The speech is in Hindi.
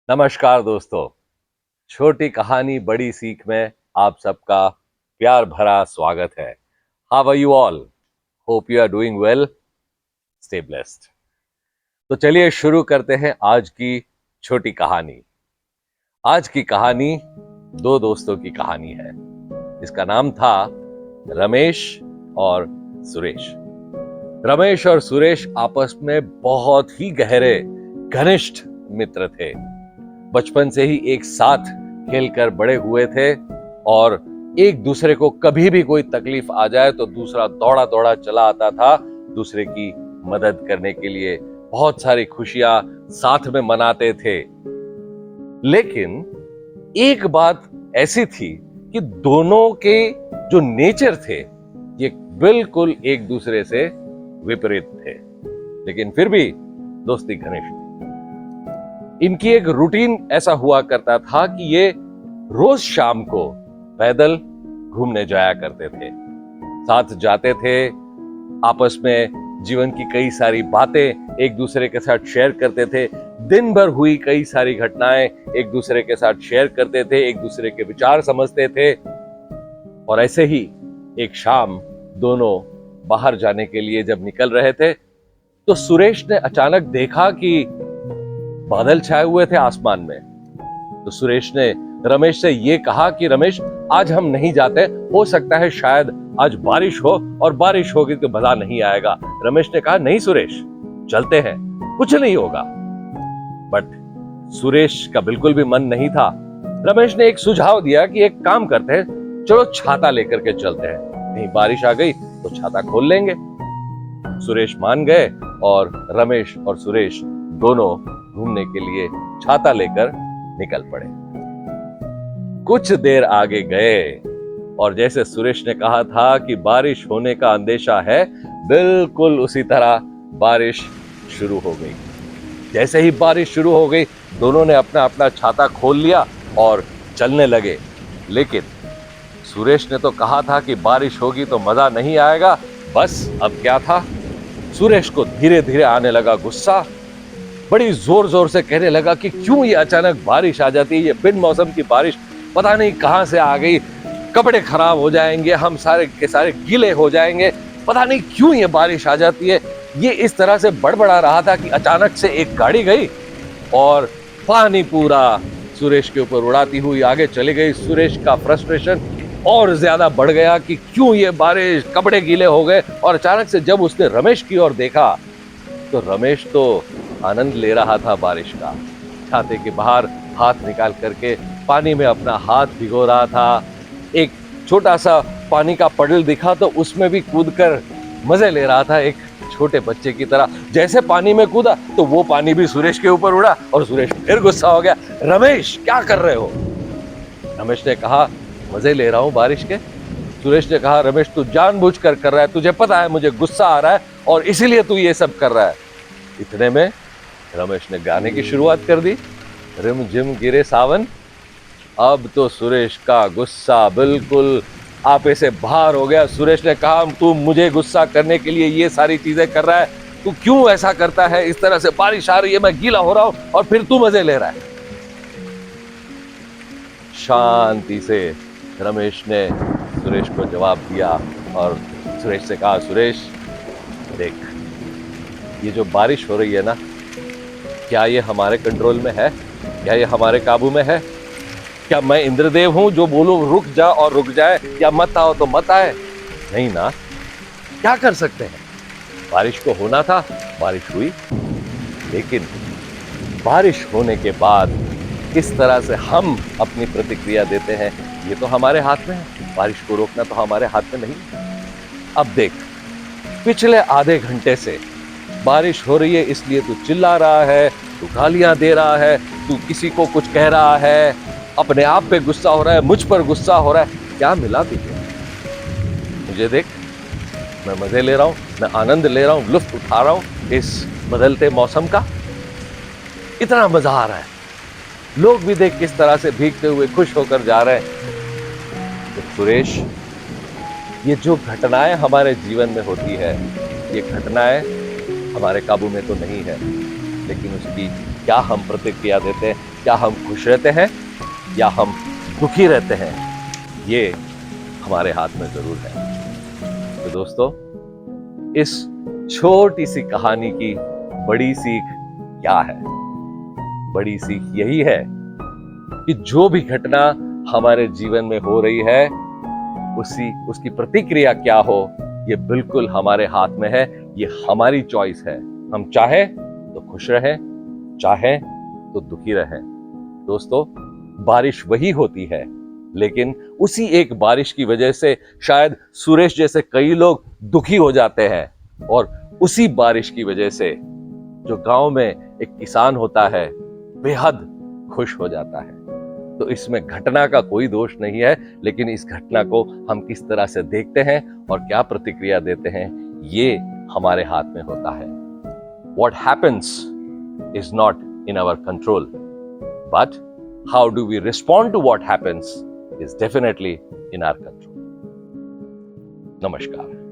नमस्कार दोस्तों। छोटी कहानी बड़ी सीख में आप सबका प्यार भरा स्वागत है। How are you all? Hope you are doing well. Stay blessed. तो चलिए शुरू करते हैं आज की छोटी कहानी। आज की कहानी दो दोस्तों की कहानी है। इसका नाम था रमेश और सुरेश। रमेश और सुरेश आपस में बहुत ही गहरे घनिष्ठ मित्र थे। बचपन से ही एक साथ खेलकर बड़े हुए थे और एक दूसरे को कभी भी कोई तकलीफ आ जाए तो दूसरा दौड़ा दौड़ा चला आता था दूसरे की मदद करने के लिए। बहुत सारी खुशियां साथ में मनाते थे। लेकिन एक बात ऐसी थी कि दोनों के जो नेचर थे ये बिल्कुल एक दूसरे से विपरीत थे, लेकिन फिर भी दोस्ती घनिष्ठ थी। इनकी एक रूटीन ऐसा हुआ करता था कि ये रोज शाम को पैदल घूमने जाया करते थे, साथ जाते थे, आपस में जीवन की कई सारी बातें एक दूसरे के साथ शेयर करते थे, दिन भर हुई कई सारी घटनाएं एक दूसरे के साथ शेयर करते थे, एक दूसरे के विचार समझते थे। और ऐसे ही एक शाम दोनों बाहर जाने के लिए जब निकल रहे थे तो सुरेश ने अचानक देखा कि बादल छाए हुए थे आसमान में। तो सुरेश ने रमेश से ये कहा कि रमेश, आज हम नहीं जाते, हो सकता है शायद आज बारिश हो और बारिश होगी तो मजा नहीं आएगा। रमेश ने कहा, नहीं सुरेश, चलते हैं, कुछ नहीं होगा। बट सुरेश का बिल्कुल भी मन नहीं था। रमेश ने एक सुझाव दिया कि एक काम करते हैं, चलो छाता लेकर के चलते हैं, कहीं बारिश आ गई तो छाता खोल लेंगे। सुरेश मान गए और रमेश और सुरेश दोनों घूमने के लिए छाता लेकर निकल पड़े। कुछ देर आगे गए और जैसे सुरेश ने कहा था कि बारिश होने का अंदेशा है, बिल्कुल उसी तरह बारिश शुरू हो गई। जैसे ही बारिश शुरू हो गई दोनों ने अपना अपना छाता खोल लिया और चलने लगे। लेकिन सुरेश ने तो कहा था कि बारिश होगी तो मजा नहीं आएगा। बस अब क्या था, सुरेश को धीरे धीरे आने लगा गुस्सा। बड़ी जोर जोर से कहने लगा कि क्यों ये अचानक बारिश आ जाती है, ये बिन मौसम की बारिश पता नहीं कहां से आ गई, कपड़े खराब हो जाएंगे, हम सारे के सारे गीले हो जाएंगे, पता नहीं क्यों ये बारिश आ जाती है। ये इस तरह से बड़बड़ा रहा था कि अचानक से एक गाड़ी गई और पानी पूरा सुरेश के ऊपर उड़ाती हुई आगे चली गई। सुरेश का फ्रस्ट्रेशन और ज्यादा बढ़ गया कि क्यों ये बारिश, कपड़े गीले हो गए। और अचानक से जब उसने रमेश की ओर देखा तो रमेश तो आनंद ले रहा था बारिश का। छाते के बाहर हाथ निकाल करके पानी में अपना हाथ भिगो रहा था। एक छोटा सा पानी का पडल दिखा तो उसमें भी कूदकर मजे ले रहा था, एक छोटे बच्चे की तरह। जैसे पानी में कूदा तो वो पानी भी सुरेश के ऊपर उड़ा और सुरेश फिर गुस्सा हो गया। रमेश, क्या कर रहे हो? रमेश ने कहा, मजे ले रहा हूं बारिश के। सुरेश ने कहा, रमेश तू जानबूझकर कर रहा है, तुझे पता है मुझे गुस्सा आ रहा है और इसीलिए तू ये सब कर रहा है। इतने में रमेश ने गाने की शुरुआत कर दी, रिम झिम गिरे सावन। अब तो सुरेश का गुस्सा बिल्कुल आपे से बाहर हो गया। सुरेश ने कहा, तू मुझे गुस्सा करने के लिए ये सारी चीजें कर रहा है, तू क्यों ऐसा करता है? इस तरह से बारिश आ रही है, मैं गीला हो रहा हूं और फिर तू मजे ले रहा है। शांति से रमेश ने सुरेश को जवाब दिया और सुरेश से कहा, सुरेश देख, ये जो बारिश हो रही है ना, क्या ये हमारे कंट्रोल में है? क्या ये हमारे काबू में है? क्या मैं इंद्रदेव हूं जो बोलूं रुक जा और रुक जाए, या मत आओ तो मत आए? नहीं ना। क्या कर सकते हैं? बारिश को होना था, बारिश हुई, लेकिन बारिश होने के बाद किस तरह से हम अपनी प्रतिक्रिया देते हैं ये तो हमारे हाथ में है। बारिश को रोकना तो हमारे हाथ में नहीं। अब देख, पिछले आधे घंटे से बारिश हो रही है, इसलिए तू चिल्ला रहा है, तू गालियां दे रहा है, तू किसी को कुछ कह रहा है, अपने आप पे गुस्सा हो रहा है, मुझ पर गुस्सा हो रहा है। क्या मिला तुझे? मुझे देख, मैं मजे ले रहा हूं, मैं आनंद ले रहा हूं, लुत्फ उठा रहा हूं इस बदलते मौसम का। इतना मजा आ रहा है, लोग भी देख किस तरह से भीगते हुए खुश होकर जा रहे हैं। तो सुरेश, ये जो घटनाएं हमारे जीवन में होती है, ये घटनाएं हमारे काबू में तो नहीं है, लेकिन उसकी क्या हम प्रतिक्रिया देते हैं, क्या हम खुश रहते हैं या हम दुखी रहते हैं, ये हमारे हाथ में जरूर है। तो दोस्तों, इस छोटी सी कहानी की बड़ी सीख क्या है? बड़ी सीख यही है कि जो भी घटना हमारे जीवन में हो रही है, उसकी प्रतिक्रिया क्या हो, ये बिल्कुल हमारे हाथ में है। ये हमारी चॉइस है। हम चाहे तो खुश रहें, चाहे तो दुखी रहें। दोस्तों, बारिश वही होती है, लेकिन उसी एक बारिश की वजह से शायद सुरेश जैसे कई लोग दुखी हो जाते हैं, और उसी बारिश की वजह से जो गांव में एक किसान होता है बेहद खुश हो जाता है। तो इसमें घटना का कोई दोष नहीं है, लेकिन इस घटना को हम किस तरह से देखते हैं और क्या प्रतिक्रिया देते हैं, ये हमारे हाथ में होता है। What happens is not in our control, but how do we respond to what happens is definitely in our control. Namaskar.